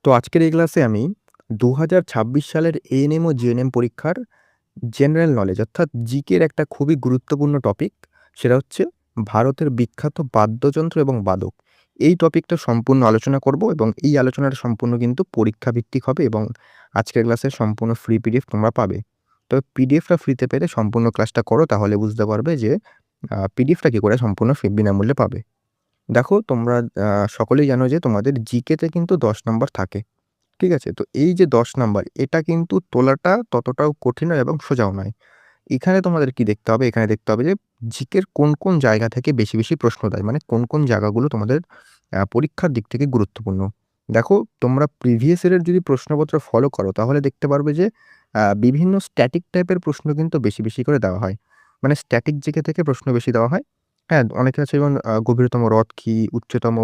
তো আজকের এই ক্লাসে আমি ২০২৬ সালের এএনএম ও জিএনএম পরীক্ষার জেনারেল নলেজ অর্থাৎ জিকের একটা খুবই গুরুত্বপূর্ণ টপিক, সেটা হচ্ছে ভারতের বিখ্যাত বাদ্যযন্ত্র এবং বাদক। এই টপিকটা সম্পূর্ণ আলোচনা করব এবং এই আলোচনাটা সম্পূর্ণ কিন্তু পরীক্ষা ভিত্তিক হবে এবং আজকের ক্লাসে সম্পূর্ণ ফ্রি পিডিএফ তোমরা পাবে। তবে পিডিএফটা ফ্রিতে পেলে সম্পূর্ণ ক্লাসটা করো, তাহলে বুঝতে পারবে যে পিডিএফটা কি করে সম্পূর্ণ বিনামূল্যে পাবে। দেখো তোমরা সকলেই জানো যে তোমাদের জিকেতে কিন্তু ১০ নাম্বার থাকে। ঠিক আছে? তো এই যে ১০ নাম্বার, এটা কিন্তু তোলাটা ততটাও কঠিন নয় এবং সোজাও নয়। এখানে তোমাদের কি দেখতে হবে? এখানে দেখতে হবে যে জিকের কোন জায়গা থেকে বেশি প্রশ্ন দেয়। মানে কোন জায়গাগুলো তোমাদের পরীক্ষার দিক থেকে গুরুত্বপূর্ণ। দেখো তোমরা প্রিভিয়াস ইয়ারের যদি প্রশ্নপত্র ফলো করো তাহলে দেখতে পারবে যে বিভিন্ন স্ট্যাটিক টাইপের প্রশ্ন কিন্তু বেশি করে দেওয়া হয়। মানে স্ট্যাটিক জিকে থেকে প্রশ্ন বেশি দেওয়া হয়। হ্যাঁ, অনেকে আছে যেমন গভীরতম হ্রদ কি, উচ্চতম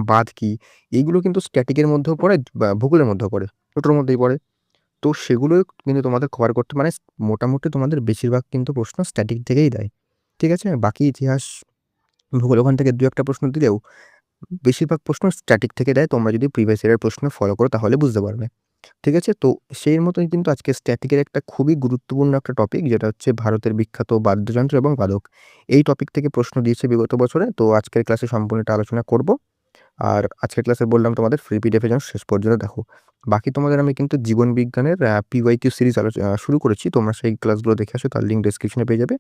বাঁধ কি? এইগুলো কিন্তু স্ট্যাটিকের মধ্যেও পড়ে বা ভূগোলের মধ্যেও পড়ে, দুটোর মধ্যেই পড়ে। তো সেগুলো কিন্তু তোমাদের কভার করতে মানে মোটামুটি তোমাদের বেশিরভাগ কিন্তু প্রশ্ন স্ট্যাটিক থেকেই দেয়। ঠিক আছে? বাকি ইতিহাস, ভূগোল ওখান থেকে ২-১ টা প্রশ্ন দিলেও বেশিরভাগ প্রশ্ন স্ট্যাটিক থেকে দেয়। তোমরা যদি প্রিভিয়াস ইয়ারের প্রশ্ন ফলো করো তাহলে বুঝতে পারবে। ঠিক আছে? তো সেই মতোই কিন্তু আজকে স্ট্যাটিকের একটা খুবই গুরুত্বপূর্ণ একটা টপিক, যেটা হচ্ছে ভারতের বিখ্যাত বাদ্যযন্ত্র এবং বাদক। এই টপিক থেকে প্রশ্ন দিয়েছে বিগত বছরে। তো আজকের ক্লাসে সম্পূর্ণ এটা আলোচনা করব। আর আজকের ক্লাসে বললাম তোমাদের ফ্রি পিডিএফ এর জন্য শেষ পর্যন্ত দেখো। বাকি তোমাদের আমি কিন্তু জীবন বিজ্ঞানের পিওয়াইকিউ সিরিজ শুরু করেছি। তোমরা সেই ক্লাসগুলো দেখে আসো, তার লিঙ্ক ডেসক্রিপশনে পেয়ে যাবে।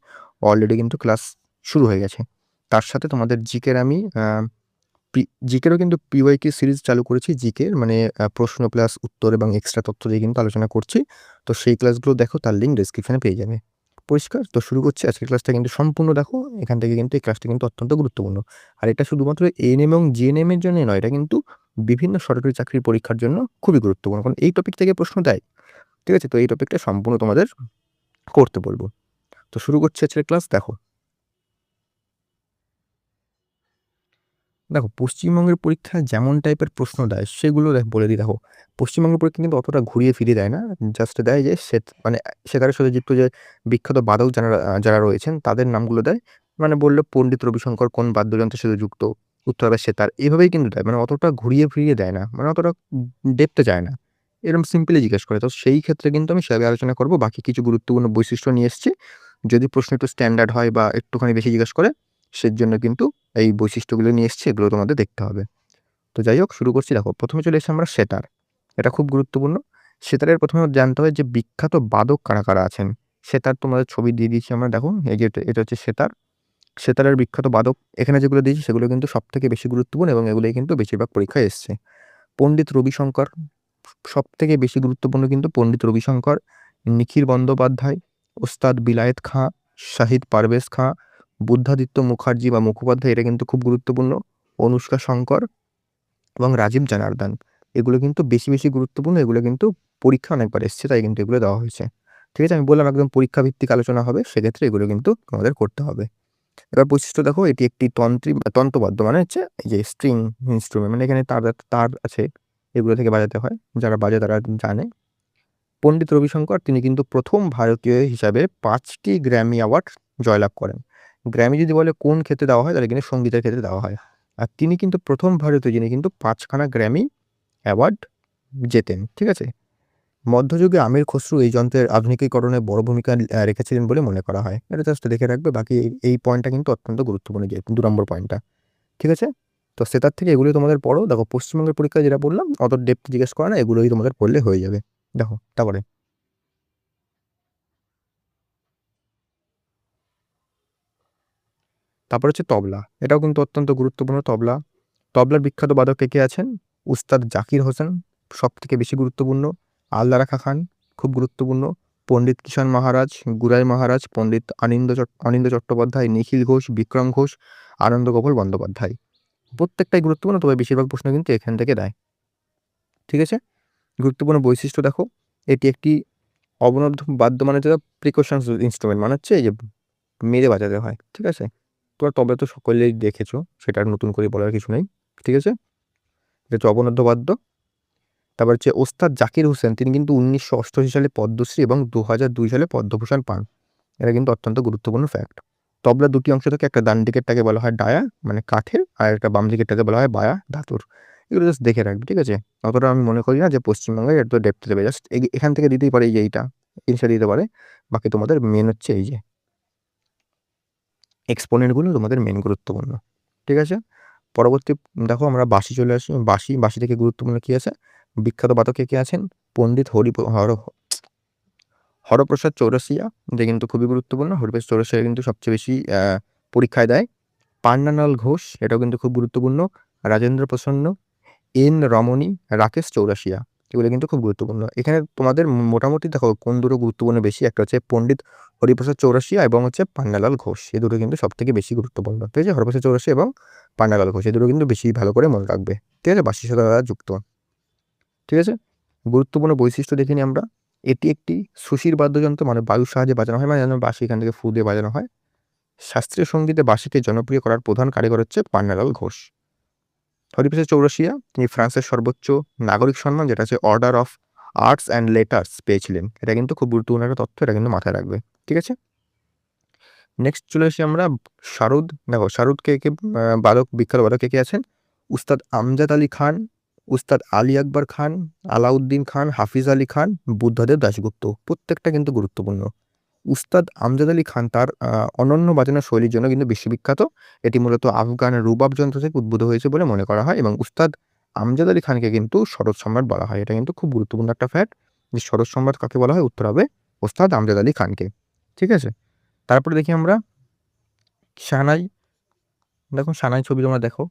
অলরেডি কিন্তু ক্লাস শুরু হয়ে গেছে। তার সাথে তোমাদের জিকের আমি পি জিকেরও কিন্তু পিওয়াইকিউ সিরিজ চালু করেছি। জিকের মানে প্রশ্ন প্লাস উত্তর এবং এক্সট্রা তথ্য দিয়ে কিন্তু আলোচনা করছি। তো সেই ক্লাসগুলো দেখো, তার লিঙ্ক ডেসক্রিপশনে পেয়ে যাবে। পরিষ্কার? তো শুরু করছি। আজকের ক্লাসটা কিন্তু সম্পূর্ণ দেখো। এখান থেকে কিন্তু এই ক্লাসটা কিন্তু অত্যন্ত গুরুত্বপূর্ণ। আর এটা শুধুমাত্র এএনএম এবং জিএনএম এর জন্যই নয়, এটা কিন্তু বিভিন্ন সরকারি চাকরির পরীক্ষার জন্য খুবই গুরুত্বপূর্ণ। কারণ এই টপিক থেকে প্রশ্ন দেয়। ঠিক আছে? তো এই টপিকটা সম্পূর্ণ তোমাদের করতে বলব। তো শুরু করছি আজকের ক্লাস। দেখো পশ্চিমবঙ্গের পরীক্ষায় যেমন টাইপের প্রশ্ন দেয় সেগুলো বলে দিই। দেখো পশ্চিমবঙ্গের পরীক্ষা কিন্তু অতটা ঘুরিয়ে ফিরিয়ে দেয় না। জাস্ট দেয় যে মানে সেতারের সাথে যুক্ত যে বিখ্যাত বাদক যারা রয়েছেন তাদের নামগুলো দেয়। মানে বলল পণ্ডিত রবিশঙ্কর কোন বাদ্যযন্ত্রের সাথে যুক্ত, উত্তর হবে সেতার। এভাবেই কিন্তু দেয়। মানে অতটা ঘুরিয়ে ফিরিয়ে দেয় না। মানে অতটা ডেপথে যায় না। এরকম সিম্পলি জিজ্ঞেস করে। তো সেই ক্ষেত্রে কিন্তু আমি সেভাবে আলোচনা করব। বাকি কিছু গুরুত্বপূর্ণ বৈশিষ্ট্য নিয়ে এসেছি। যদি প্রশ্ন একটু স্ট্যান্ডার্ড হয় বা একটুখানি বেশি জিজ্ঞেস করে, সেজন্য কিন্তু এই বৈশিষ্ট্যগুলো নিয়ে এসেছি, এগুলো তোমাদের দেখতে হবে। তো যাই হোক, শুরু করছি। দেখো প্রথমে চলে এসেছি আমরা সেতার। এটা খুব গুরুত্বপূর্ণ। সেতারের প্রথমে জানতে হবে যে বিখ্যাত বাদক কারা আছেন। সেতার তোমাদের ছবি দিয়ে দিয়েছি আমরা, দেখো এই যে এটা হচ্ছে সেতার। সেতারের বিখ্যাত বাদক এখানে যেগুলো দিয়েছি সেগুলো কিন্তু সবথেকে বেশি গুরুত্বপূর্ণ এবং এগুলোই কিন্তু বেশিরভাগ পরীক্ষায় এসছে। পণ্ডিত রবিশঙ্কর সবথেকে বেশি গুরুত্বপূর্ণ কিন্তু পণ্ডিত রবিশঙ্কর, নিখিল বন্দ্যোপাধ্যায়, ওস্তাদ বিলায়েত খাঁ, শাহিদ পারভেজ খাঁ, বুদ্ধাদিত্য মুখার্জি বা মুখোপাধ্যায়, এটা কিন্তু খুব গুরুত্বপূর্ণ। অনুষ্কা শঙ্কর এবং রাজীব জানার্দন, এগুলো কিন্তু বেশি গুরুত্বপূর্ণ। এগুলো কিন্তু পরীক্ষা অনেকবার এসছে, তাই কিন্তু এগুলো দেওয়া হয়েছে। ঠিক আছে? আমি বললাম একদম পরীক্ষা ভিত্তিক আলোচনা হবে, সেক্ষেত্রে এগুলো কিন্তু আমাদের করতে হবে। এবার বৈশিষ্ট্য দেখো, এটি একটি তন্ত্রবাদ্য, মানে হচ্ছে এই যে স্ট্রিং ইন্সট্রুমেন্ট, মানে এখানে তার আছে, এগুলো থেকে বাজাতে হয়। যারা বাজে তারা জানে। পণ্ডিত রবিশঙ্কর তিনি কিন্তু প্রথম ভারতীয় হিসাবে 5টি গ্র্যামি অ্যাওয়ার্ড জয়লাভ করেন। গ্র্যামি যদি বলে কোন ক্ষেত্রে দেওয়া হয়, তাহলে কিন্তু সঙ্গীতের ক্ষেত্রে দেওয়া হয়। আর তিনি কিন্তু প্রথম ভারতীয় যিনি কিন্তু 5খানা গ্র্যামি অ্যাওয়ার্ড জেতেন। ঠিক আছে? মধ্যযুগে আমির খসরু এই যন্ত্রের আধুনিকীকরণে বড় ভূমিকা রেখেছিলেন বলে মনে করা হয়। এটা জাস্ট দেখে রাখবে। বাকি এই পয়েন্টটা কিন্তু অত্যন্ত গুরুত্বপূর্ণ, যে 2 নম্বর পয়েন্টটা। ঠিক আছে? তো সেটার থেকে এগুলোই তোমাদের পড়ো। দেখো পশ্চিমবঙ্গের পরীক্ষায় যেটা বললাম, অত ডেপথ জিজ্ঞেস করে না, এগুলোই তোমাদের পড়লে হয়ে যাবে। দেখো তারপর হচ্ছে তবলা। এটাও কিন্তু অত্যন্ত গুরুত্বপূর্ণ। তবলার বিখ্যাত বাদক কে আছেন? উস্তাদ জাকির হোসেন সবথেকে বেশি গুরুত্বপূর্ণ। আল্লা রাখা খান খুব গুরুত্বপূর্ণ। পণ্ডিত কিষাণ মহারাজ, গুরাই মহারাজ, পণ্ডিত অনিন্দ্য চট্টোপাধ্যায়, নিখিল ঘোষ, বিক্রম ঘোষ, আনন্দ গোপাল বন্দ্যোপাধ্যায়। প্রত্যেকটাই গুরুত্বপূর্ণ, তবে বেশিরভাগ প্রশ্ন কিন্তু এখান থেকে দেয়। ঠিক আছে? গুরুত্বপূর্ণ বৈশিষ্ট্য দেখো, এটি একটি অবনদ্ধ বাদ্য, মানে যেটা প্রিকশনস ইন্সট্রুমেন্ট, মানে হচ্ছে এই যে মেরে বাজাতে হয়। ঠিক আছে? তোমরা তবলা তো সকলেই দেখেছো, সেটা আর নতুন করে বলার কিছু নেই। ঠিক আছে? এটা হচ্ছে অবনদ্ধ বাদ্য। তারপর হচ্ছে ওস্তাদ জাকির হোসেন, তিনি কিন্তু 1988 সালে পদ্মশ্রী এবং 2002 সালে পদ্মভূষণ পান। এটা কিন্তু অত্যন্ত গুরুত্বপূর্ণ ফ্যাক্ট। তবলা দুটি অংশ থাকে, একটা ডান দিকেরটাকে বলা হয় ডায়া মানে কাঠের, আর একটা বাম দিকেরটাকে বলা হয় বায়া ধাতুর। এগুলো জাস্ট দেখে রাখবে, ঠিক আছে? অতটা আমি মনে করি না যে পশ্চিমবঙ্গের এত ডেপ্থে দেবে, জাস্ট এখান থেকে দিতেই পারে, এই যে এইটা জিনিসটা দিতে পারে। বাকি তোমাদের মেন হচ্ছে এই যে এক্সপোনেন্টগুলো তোমাদের মেন গুরুত্বপূর্ণ, ঠিক আছে? পরবর্তী দেখো আমরা বাঁশি চলে আসি। বাঁশি থেকে গুরুত্বপূর্ণ কি আছে? বিখ্যাত বাদক কে আছেন? পণ্ডিত হরপ্রসাদ চৌরাসিয়া, এটা কিন্তু খুবই গুরুত্বপূর্ণ। হরিপ্রসাদ চৌরাসিয়া কিন্তু সবচেয়ে বেশি পরীক্ষায় দেয়। পান্নালাল ঘোষ, এটাও কিন্তু খুব গুরুত্বপূর্ণ। রাজেন্দ্র প্রসন্ন, এন রমণী, রাকেশ চৌরাসিয়া, এগুলো কিন্তু খুব গুরুত্বপূর্ণ। এখানে তোমাদের মোটামুটি দেখো কোন দুটো গুরুত্বপূর্ণ বেশি, একটা হচ্ছে পণ্ডিত হরিপ্রসাদ চৌরাসিয়া এবং হচ্ছে পান্নালাল ঘোষ, এই দুটো কিন্তু সব থেকে বেশি গুরুত্বপূর্ণ, ঠিক আছে? হরিপ্রসাদ চৌরাসিয়া এবং পান্নালাল ঘোষ, এই দুটো কিন্তু বেশি ভালো করে মনে রাখবে, ঠিক আছে? বাঁশির সাথে তারা যুক্ত, ঠিক আছে? গুরুত্বপূর্ণ বৈশিষ্ট্য দেখে নিই আমরা। এটি একটি সুশির বাদ্যযন্ত্র, মানে বায়ুর সাহায্যে বাজানো হয়, মানে যেন বাঁশি এখান থেকে ফু দিয়ে বাজানো হয়। শাস্ত্রীয় সঙ্গীতে বাঁশিকে জনপ্রিয় করার প্রধান কারিগর হচ্ছে পান্নালাল ঘোষ। হরিপ্রসাদ চৌরাসিয়া তিনি ফ্রান্সের সর্বোচ্চ নাগরিক সম্মান, যেটা হচ্ছে order of arts and letters, পেয়েছিলেন। এটা কিন্তু খুব গুরুত্বপূর্ণ একটা তথ্য, এটা কিন্তু মাথায় রাখবে, ঠিক আছে? নেক্সট চলে আসি আমরা শারুদ। দেখো শারুদ বাদক, বিখ্যাত বাদক কে আছেন? উস্তাদ আমজাদ আলী খান, উস্তাদ আলী আকবর খান, আলাউদ্দিন খান, হাফিজ আলী খান, বুদ্ধদেব দাশগুপ্ত, প্রত্যেকটা কিন্তু গুরুত্বপূর্ণ। উস্তাদ আমজাদ আলী খান তার অনন্য বাজানোর শৈলীর জন্য কিন্তু বিশ্ববিখ্যাত। এটি মূলত আফগান রুবাব যন্ত্র থেকে উদ্ভূত হয়েছে বলে মনে করা হয়, এবং উস্তাদ আমজাদ আলী খানকে কিন্তু শরৎ সম্রাট বলা হয়। এটা কিন্তু খুব গুরুত্বপূর্ণ একটা ফ্যাক্ট যে শরৎ সম্রাট কাকে বলা হয়? উত্তর হবে ওস্তাদ আমজাদ আলী খানকে, ঠিক আছে? তারপরে দেখি আমরা সানাই। দেখো সানাই ছবি তোমরা দেখো,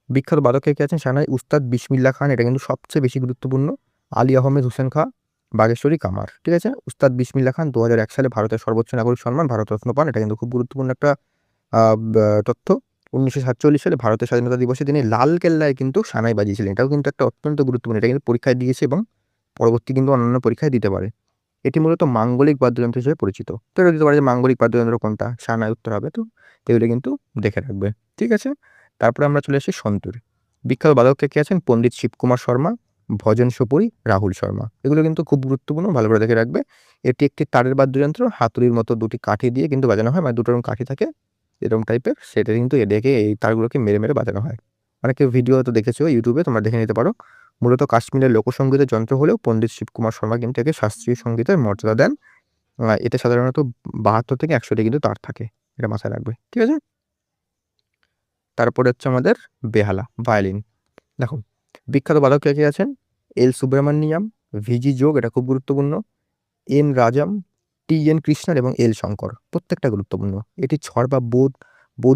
বিখ্যাত বাদক কে আছেন? সানাই উস্তাদ বিসমিল্লাহ খান, এটা কিন্তু সবচেয়ে বেশি গুরুত্বপূর্ণ। আলী আহমেদ হোসেন খাঁ, বাগেশ্বরী কামার, ঠিক আছে? উস্তাদ বিসমিল্লাহ খান 2001 সালে ভারতের সর্বোচ্চ নাগরিক সম্মান ভারতরত্ন পান, এটা কিন্তু খুব গুরুত্বপূর্ণ একটা তথ্য। 1947 সালে ভারতের স্বাধীনতা দিবসে তিনি লাল কেল্লায় কিন্তু সানাই বাজিয়েছিলেন, এটাও কিন্তু একটা অত্যন্ত গুরুত্বপূর্ণ, এটা কিন্তু পরীক্ষায় দিয়েছে এবং পরবর্তী কিন্তু অন্যান্য পরীক্ষায় দিতে পারে। এটি মূলত মাঙ্গলিক বাদ্যযন্ত্র হিসেবে পরিচিত। তো এটা দিতে পারে যে মাঙ্গলিক বাদ্যযন্ত্র কোনটা, সানাই উত্তর হবে। তো এগুলো কিন্তু দেখে রাখবে, ঠিক আছে? তারপরে আমরা চলে আসি সন্তুর। বিখ্যাত বাদক কে আছেন? পণ্ডিত শিবকুমার শর্মা, ভজন সপুরি, রাহুল শর্মা, এগুলো কিন্তু খুব গুরুত্বপূর্ণ, ভালো করে দেখে রাখবে। এটি একটি তারের বাদ্যযন্ত্র, হাতুড়ির মতো দুটি কাঠি দিয়ে কিন্তু বাজানো হয়, মানে দুটো এরকম কাঠি থাকে এরকম টাইপের, সেটা কিন্তু দেখে এই তারগুলোকে মেরে মেরে বাজানো হয়। অনেকে ভিডিও তো দেখেছো ইউটিউবে, তোমরা দেখে নিতে পারো। মূলত কাশ্মীরের লোকসঙ্গীতের যন্ত্র হলেও পণ্ডিত শিবকুমার শর্মা কিন্তু একে শাস্ত্রীয় সঙ্গীতের মর্যাদা দেন। এতে সাধারণত 72 থেকে 100টি কিন্তু তার থাকে, এটা মাথায় রাখবে, ঠিক আছে? তারপরে হচ্ছে আমাদের বেহালা, ভায়োলিন। দেখো বিখ্যাত বাদক কে আছেন? এল সুব্রমণিয়াম, ভিজি যোগ, এটা খুব গুরুত্বপূর্ণ। এন রাজাম, টি এন কৃষ্ণন এবং এল শঙ্কর, প্রত্যেকটা গুরুত্বপূর্ণ। এটি ছড় বা বোধ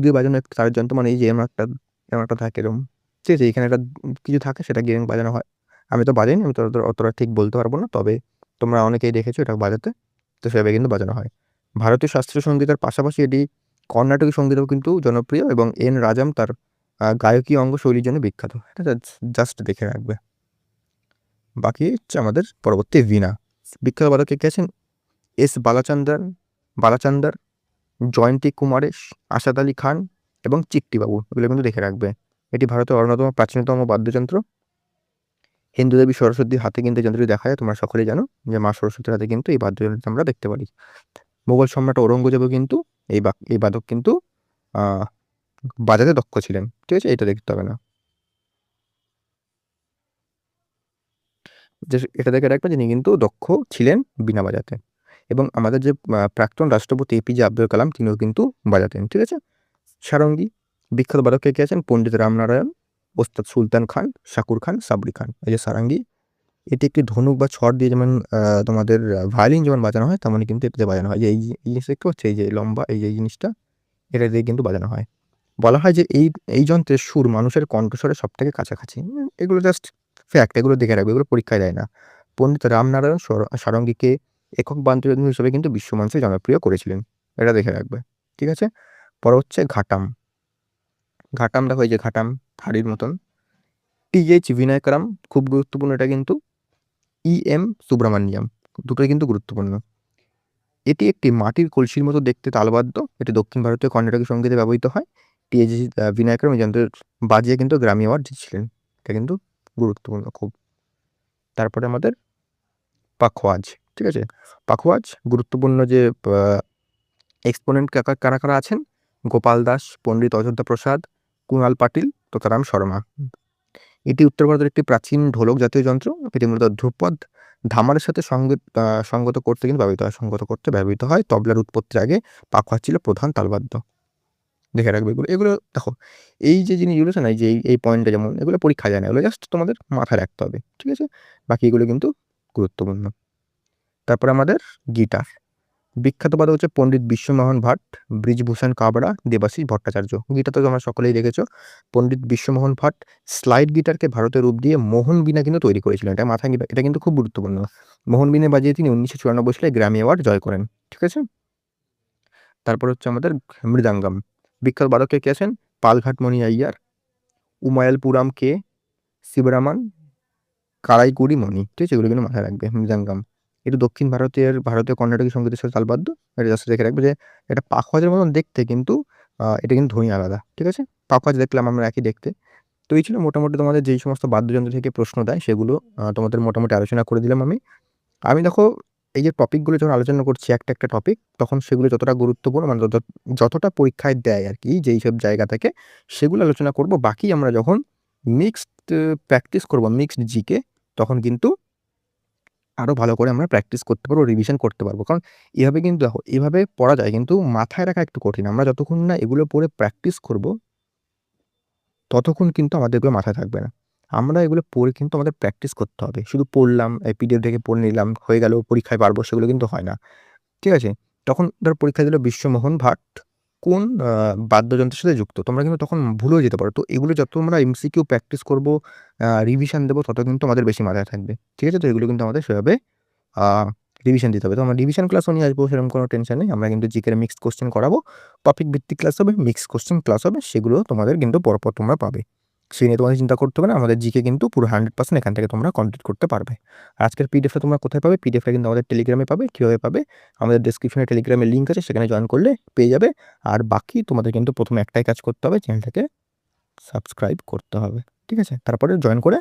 দিয়ে বাজানো একটি তারের যন্ত্র, মানে এই যে এমন একটা থাকে এরকম, ঠিক আছে? এখানে একটা কিছু থাকে, সেটা গিয়ে বাজানো হয়। আমি তো বাজাইনি, আমি তো অতটা ঠিক বলতে পারবো না, তবে তোমরা অনেকেই দেখেছো এটা বাজাতে, তো সেভাবে কিন্তু বাজানো হয়। ভারতীয় শাস্ত্রীয় সঙ্গীতের পাশাপাশি এটি কর্ণাটকী সঙ্গীতেও কিন্তু জনপ্রিয়, এবং এন রাজাম তার গায়কী অঙ্গ শৈলীর জন্য বিখ্যাত, এটা জাস্ট দেখে রাখবে। বাকি হচ্ছে আমাদের পরবর্তী বীণা। বিখ্যাত বাদক কে আছেন? এস বালাচান্দার, জয়ন্তী কুমারেশ, আসাদ আলী খান এবং চিট্টিবাবু, এগুলো কিন্তু দেখে রাখবে। এটি ভারতের অন্যতম প্রাচীনতম বাদ্যযন্ত্র। হিন্দু দেবী সরস্বতীর হাতে কিন্তু এই যন্ত্রটি দেখা যায়, তোমরা সকলেই জানো যে মা সরস্বতীর হাতে কিন্তু এই বাদ্যযন্ত্রটি আমরা দেখতে পারি। মোগল সম্রাট ঔরঙ্গজেবও কিন্তু এই বাদক কিন্তু আহ বাজাতে দক্ষ ছিলেন, ঠিক আছে? এটা দেখতে হবে না, যে এটা দেখে রাখবে যিনি কিন্তু দক্ষ ছিলেন বীণা বাজাতে। এবং আমাদের যে প্রাক্তন রাষ্ট্রপতি এপিজে আব্দুল কালাম, তিনিও কিন্তু বাজাতেন, ঠিক আছে? সারঙ্গী। বিখ্যাত বাদক কে আছেন? পণ্ডিত রামনারায়ণ, ওস্তাদ সুলতান খান, শাকুর খান, সাবরি খান, এই যে সারাঙ্গী। এটি একটি ধনুক বা ছড় দিয়ে যেমন তোমাদের ভায়োলিন যেমন বাজানো হয়, তেমনই কিন্তু এটাতে বাজানো হয়। যে এই জিনিসটা দেখতে পাচ্ছ, এই যে লম্বা এই জিনিসটা, এটা দিয়ে কিন্তু বাজানো হয়। বলা হয় যে এই যন্ত্রের সুর মানুষের কণ্ঠস্বরের সবথেকে কাছাকাছি। এগুলো জাস্ট ফ্যাক্ট, এগুলো দেখে রাখবে, এগুলো পরীক্ষায় দেয় না। পণ্ডিত রামনারায়ণ সারঙ্গীকে একক বাদ্যযন্ত্র হিসেবে কিন্তু বিশ্বমঞ্চে জনপ্রিয় করেছিলেন, এটা দেখে রাখবে, ঠিক আছে? পরে হচ্ছে ঘাটাম। ঘাটাম দেখো, এই যে ঘাটাম হাড়ির মতন। টি.এইচ. বিনায়করাম, খুব গুরুত্বপূর্ণ এটা কিন্তু। ই.এম. সুব্রমণিয়াম, দুটোই কিন্তু গুরুত্বপূর্ণ। এটি একটি মাটির কলসির মতো দেখতে তালবাদ্য, এটি দক্ষিণ ভারতীয় কর্ণাটকী সঙ্গীতে ব্যবহৃত হয়। টি.এইচ. বিনায়করাম এই যন্ত্রের বাজিয়ে কিন্তু গ্র্যামি অ্যাওয়ার্ড জিতেছিলেন, এটা কিন্তু গুরুত্বপূর্ণ খুব। তারপরে আমাদের পাখোয়াজ, ঠিক আছে? পাখোয়াজ গুরুত্বপূর্ণ যে এক্সপোনেন্ট কারা কারা আছেন? গোপাল দাস, পণ্ডিত অযোধ্যা প্রসাদ, কুণাল পাটিল, তোতারাম শর্মা। এটি উত্তর ভারতের একটি প্রাচীন ঢোলক জাতীয় যন্ত্র। এটি মূলত ধ্রুপদ ধামারের সাথে সঙ্গত করতে কিন্তু ব্যবহৃত হয়। তবলার উৎপত্তির আগে পাখোয়াজ ছিল প্রধান তালবাদ্য। দেখে রাখবে এগুলো দেখো, এই যে জিনিসগুলো আছে না, এই যে এই পয়েন্টটা যেমন এগুলো পরীক্ষায় যায় না, এগুলো জাস্ট তোমাদের মাথায় রাখতে হবে, ঠিক আছে? বাকি এগুলো কিন্তু গুরুত্বপূর্ণ। তারপরে আমাদের গিটার। বিখ্যাত বাদক হচ্ছে পণ্ডিত বিশ্বমোহন ভাট, বৃজভূষণ কাবরা, দেবাশিস ভট্টাচার্য। গিটার তো তোমরা সকলেই দেখেছো। পণ্ডিত বিশ্বমোহন ভাট স্লাইড গিটারকে ভারতের রূপ দিয়ে মোহন বীণা কিন্তু তৈরি করেছিলেন। এটা মাথায় এটা কিন্তু খুব গুরুত্বপূর্ণ। মোহন বীণা বাজিয়ে তিনি 1994 সালে গ্র্যামি অ্যাওয়ার্ড জয় করেন, ঠিক আছে? তারপর হচ্ছে আমাদের মৃদাঙ্গম। বিখ্যাত বাদক কে আছেন? পালঘাট মণি আইয়ার, উমায়ালপুরাম কে, শিবরামান, কারাইকুড়ি মণি, ঠিক আছে? এগুলো কিন্তু মাথায় রাখবে। মৃদাঙ্গম এটা দক্ষিণ ভারতীয় কর্ণাটকী সঙ্গীতের সাথে তালবাদ্য। এটা জাস্ট দেখে রাখবে যে এটা পাখোয়াজের মতন দেখতে, কিন্তু এটা কিন্তু ধ্বনি আলাদা, ঠিক আছে? পাখোয়াজ দেখলাম আমরা একই দেখতে। তো এই ছিল মোটামুটি তোমাদের যেই সমস্ত বাদ্যযন্ত্র থেকে প্রশ্ন দেয় সেগুলো তোমাদের মোটামুটি আলোচনা করে দিলাম আমি। দেখো, এই যে টপিকগুলো যখন আলোচনা করছি একটা একটা টপিক, তখন সেগুলো যতটা গুরুত্বপূর্ণ মানে যতটা পরীক্ষায় দেয় আর কি, যেই সব জায়গা থেকে, সেগুলো আলোচনা করব। বাকি আমরা যখন মিক্সড প্র্যাকটিস করব, মিক্সড জিকে, তখন কিন্তু আরও ভালো করে আমরা প্র্যাকটিস করতে পারবো, রিভিশন করতে পারবো। কারণ এভাবে কিন্তু দেখো, এভাবে পড়া যায় কিন্তু মাথায় রাখা একটু কঠিন। আমরা যতক্ষণ না এগুলো পড়ে প্র্যাকটিস করব, ততক্ষণ কিন্তু আমাদের এগুলো মাথায় থাকবে না। আমরা এগুলো পড়ে কিন্তু আমাদের প্র্যাকটিস করতে হবে। শুধু পড়লাম, এই পিডিএফ দেখে পড়ে নিলাম, হয়ে গেল, পরীক্ষায় পারবো, সেগুলো কিন্তু হয় না, ঠিক আছে? তখন ধর পরীক্ষা দিল বিশ্বমোহন ভাট কোন বাদ্যযন্ত্রের সাথে যুক্ত, তোমরা কিন্তু তখন ভুলেও যেতে পারো। তো এগুলো যত আমরা এমসিকিউ প্র্যাকটিস করবো, রিভিশন দেবো, তত কিন্তু আমাদের বেশি মাথায় থাকবে, ঠিক আছে? তো এগুলো কিন্তু আমাদের সেভাবে রিভিশন দিতে হবে। তো আমরা রিভিশন ক্লাসও নিয়ে আসবো, সেরকম কোনো টেনশন নেই। আমরা কিন্তু জিকের মিক্সড কোশ্চেন করাবো, টপিক ভিত্তিক ক্লাস হবে, মিক্সড কোশ্চেন ক্লাস হবে, সেগুলো তোমাদের কিন্তু পরপর তোমরা পাবে। সেই নিয়ে তোমাদের চিন্তা করতে হবে না। আমাদের জিকে কিন্তু পুরো 100% এখান থেকে তোমরা কমপ্লিট করতে পারবে। আজকের পিডিএফটা তোমরা কোথায় পাবে? পিডিএফটা কিন্তু আমাদের টেলিগ্রামে পাবে। কীভাবে পাবে? আমাদের ডেসক্রিপশনে টেলিগ্রামের লিঙ্ক আছে, সেখানে জয়েন করলে পেয়ে যাবে। আর বাকি তোমাদের কিন্তু প্রথমে একটাই কাজ করতে হবে, চ্যানেলটাকে সাবস্ক্রাইব করতে হবে, ঠিক আছে? তারপরে জয়েন করে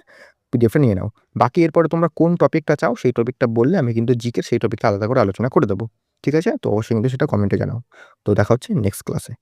পিডিএফটা নিয়ে নাও। বাকি এরপরে তোমরা কোন টপিকটা চাও সেই টপিকটা বললে আমি কিন্তু জিকের সেই টপিকটা আলাদা করে আলোচনা করে দেবো, ঠিক আছে? তো অবশ্যই কিন্তু সেটা কমেন্টে জানাও। তো দেখা হচ্ছে নেক্সট ক্লাসে।